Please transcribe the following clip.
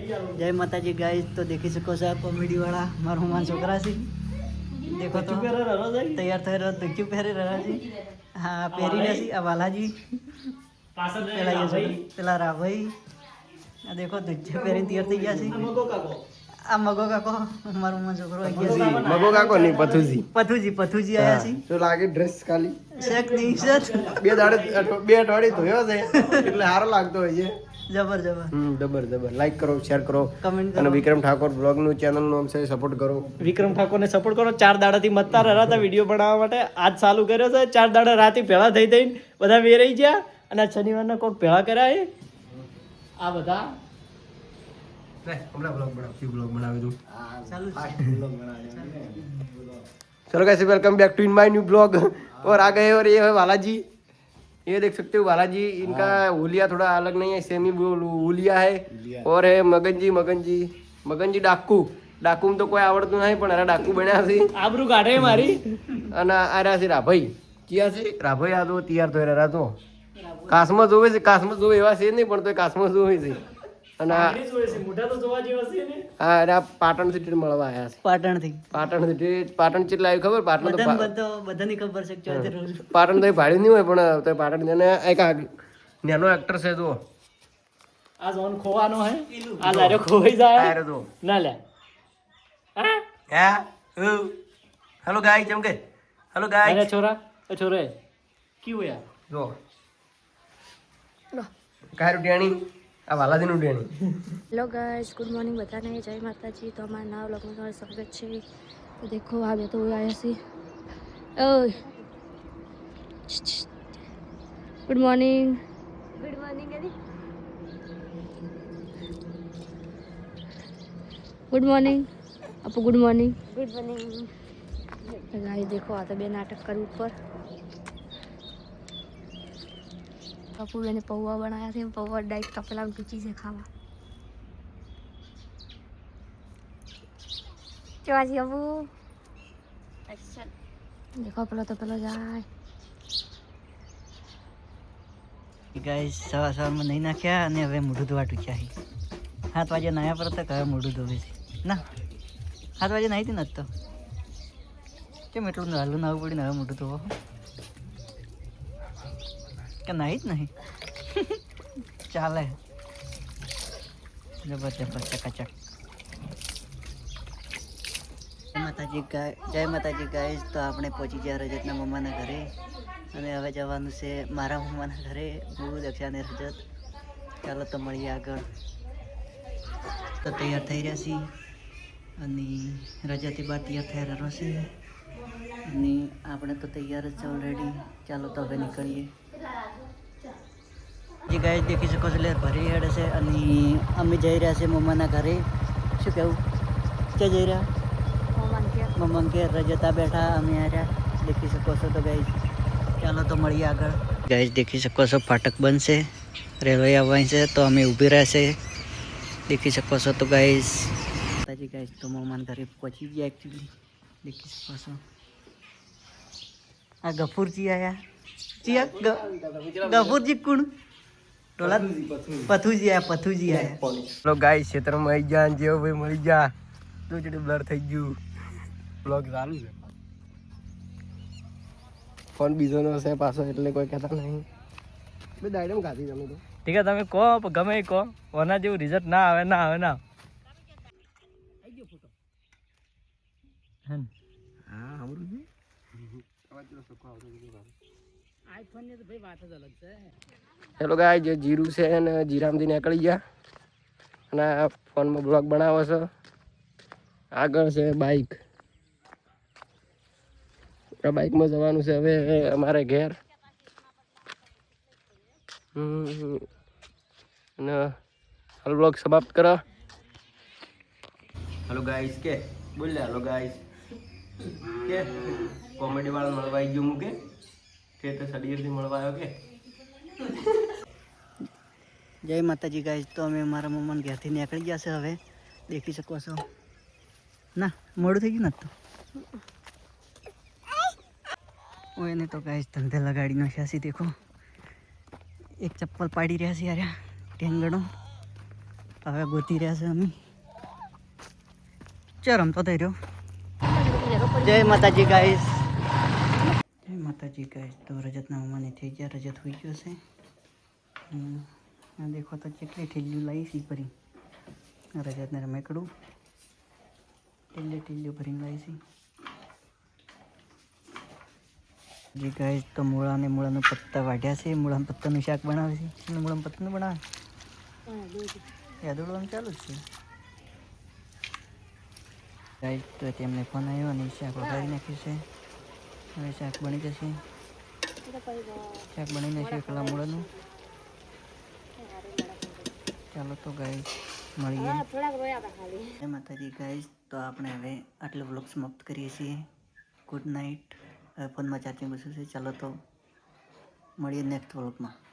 जय माता जी गाइस। तो देखी सको છો કોમેડી વાળા મારો હમાન છોકરા છે देखो तो तैयार થઈ રહ્યો તો ક્યું પહેરી રહ્યા છે હા પહેરી રહ્યા છે આ વાલાજી પેલા પેલા રાભાઈ આ देखो દુચ્ચે પહેરીને તૈયાર થઈ ગયા છે આ મગો કાકો મારો હમાન છોકરો આવી ગયા છે મગો કાકો નહીં પથુજી પથુજી આયા છે તો લાગે ડ્રેસ ખાલી શેક નહીં શર્ટ બે અઠવાડિયે ધોયો છે એટલે સારો લાગતો હોય છે જબર જબર લાઈક કરો શેર કરો કમેન્ટ અને કરો વિક્રમ ઠાકોર બ્લોગ નું ચેનલ નું અમસે સપોર્ટ કરો વિક્રમ ઠાકોરને સપોર્ટ કરો 4 દાડાથી મતતા રહ્યા હતા વિડીયો બનાવવા માટે આજ ચાલુ કર્યો છે 4 દાડા રાતે ભેળા થઈ થઈને બધા વેરાઈ ગયા અને આજ શનિવારના કોક ભેળા કર્યા છે આ બધા બ્લોગ બનાવી દઉં ચાલુ चलो कैसे welcome back to in my new blog और आ गए और ये है बालाजी ये देख सकते हो बालाजी इनका हुलिया थोड़ा अलग नहीं है सेमी हुलिया है और है मगनजी डाकू में तो कोई आवड़તું नहीं પણ અરે ડાકુ બન્યા છે આબરૂ કાઢે મારી અને આ રહ્યા છે રાભાઈ ક્યાં છે રાભાઈ આ તો તૈયાર થઈ રહ્યા તો કાસમાં જોવે એવા છે નહીં પણ તો કાસમાં જોવે છે અને મોઢા તો જોવા જેવા છે ને આ આ પાટણ સિટી મળવા આવ્યા છે પાટણ ચેટલા આવ્યું ખબર પાટણ તો બધાની ખબર છે ચોથી રોજ પાટણ તો ભાડ્યું નહીં હોય પણ તો પાટણ અને એક નાનો એક્ટર છે તો આ ઝોન ખોવાનો હે આ લારો ખોઈ જાય તો ના લે હા હેલો ગાઈસ જેમ કે હેલો ગાઈસ અરે છોરા એ છોરે ક્યું યાર જો કાયરું ડેણી આ વાલાદીનું ડેણી हेलो गाइस गुड मॉर्निंग बताने जय माता जी तो हमारे नाव लोगों का स्वागत है तो देखो आ गए तो आया सी ओए गुड मॉर्निंग अरे गुड मॉर्निंग अपू गुड मॉर्निंग तो गाइस देखो आ तो बे नाटक कर ऊपर अपू ने पौवा बनाया थे पौवा डाइट का पेला उनकी चीजें खावा चवाजी अबू एक्शन देखो पेलो तो पेलो जाए ગાઈસ સવારમાં નહીં નાખ્યા અને હવે મોઢું ધોવા ટૂંક્યા છે 7 વાગે નાયા પર તક હવે મોઢું ધોવે છે ના 7 વાગે નાહી હતી ને તો કેમ એટલું હાલું નાવું પડી ને હવે મોઢું ધોવા કે નાહી જ નહીં ચાલે જબરજસ્ત ચકાચક જય માતાજી ગાઈસ તો આપણે પહોંચી ગયા રજતના મમ્માના ઘરે અને હવે જવાનું છે મારા મમ્માના ઘરે હું દક્ષા અને રજત ચાલો તો મળીએ આગળ તો તૈયાર થઈ રહ્યા છીએ અને રજાથી બહાર તૈયાર થઈ રહ્યો છે અને આપણે તો તૈયાર જ છે ઓલરેડી ચાલો તો હવે નીકળીએ જે ગાય દેખી શકો છો લેર ભરી હેડે છે અને અમે જઈ રહ્યા છે મમ્માના ઘરે શું કહેવું ક્યાં જઈ રહ્યા મમ્મા કે રજતા બેઠા અમે આવ્યા દેખી શકો છો તો ગાઈસ ચાલો તો મળીએ આગળ ગાઈસ દેખી શકો છો ફાટક બનશે રેલવે આવવાની છે તો અમે ઊભી રહેશે દેખી શકો છો તો ગાઈસ તાજી ગાઈસ તો મમ્માના ઘરે પહોંચી ગયા એકચ્યુઅલી દેખી શકો છો આ ગફુરજી આયા ગફુરજી કોણ ટોલા પથુજી આયા હેલો ગાઈસ ક્ષેત્રમાં આવી જા જેવો ભાઈ મળી જા તો જેટલું બ્લર થઈ ગયું બ્લોગ ચાલુ છે ફોન બીજો નો છે પાછો એટલે કોઈ કહેતા નહીં બે દાઈડમ ખાધી તમે તો ઠીક છે તમે કહો ગમે એ કહો ઓના જેવું રિઝલ્ટ ના આવે હા સાંભળું છું આઈફોન ની તો ભાઈ વાત જ અલગ છે હેલો ગાય જે જીરું છે ને જીરામાંથી નીકળી ગયા અને આ ફોનમાં બ્લોગ બનાવો છો આગળ છે બાઇક આ બાઇકમાં જવાનું છે હવે અમારે ઘેર અને હાલ બ્લોગ સમાપ્ત કરો હેલો ગાઈસ કે બોલ લે હેલો ગાઈસ કે કોમેડી વાળા મળવા આવી ગયું હું કે તો સડીએથી મળવા આવ્યો કે જય માતાજી ગાઈસ તો અમે મારા મમ્માને ઘેરથી નીકળી ગયા છે હવે દેખી શકો છો ના મોડું થઈ ગયું નથી તો એને તો ગાઈસ ધંધે લગાડી નાખ્યા છે દેખો એક ચપ્પલ પાડી રહ્યા છે યાર ટેંગડો હવે ગોતી રહ્યા છે અમે ચાલ રમતો થઈ રહ્યો જય માતાજી ગાઈસ જય માતાજી ગાઈસ તો રજતના મમ્માને થઈ ગયા રજત હોઈ ગયો છે આ દેખો તો કેટલી ઠેલ્યું લાવી સી ભરી રજતને રમેકડું ઠેલ્યું ભરીને લાવી સી જી ગાઈસ તો મૂળાનું પત્તા વાઢ્યા છે મૂળાના પત્તાનું શાક બનાવે છે અને મૂળાનું પત્તાનું બનાવે યાદોડવાનું ચાલુ જ છે ગાઈસ તો તેમને ફોન આવ્યો અને શાક વઘારી નાખ્યું છે હવે શાક બની જશે શાક બની નાખ્યું પેલા મૂળાનું ચાલો તો ગાઈસ મળીએ જય માતાજી ગાઈસ તો આપણે હવે આટલો વ્લોગ સમાપ્ત કરીએ છીએ ગુડ નાઇટ ફોનમાં ચાર્જિંગ બસ્યું છે ચાલો તો મળીએ નેક્સ્ટ વ્લોગમાં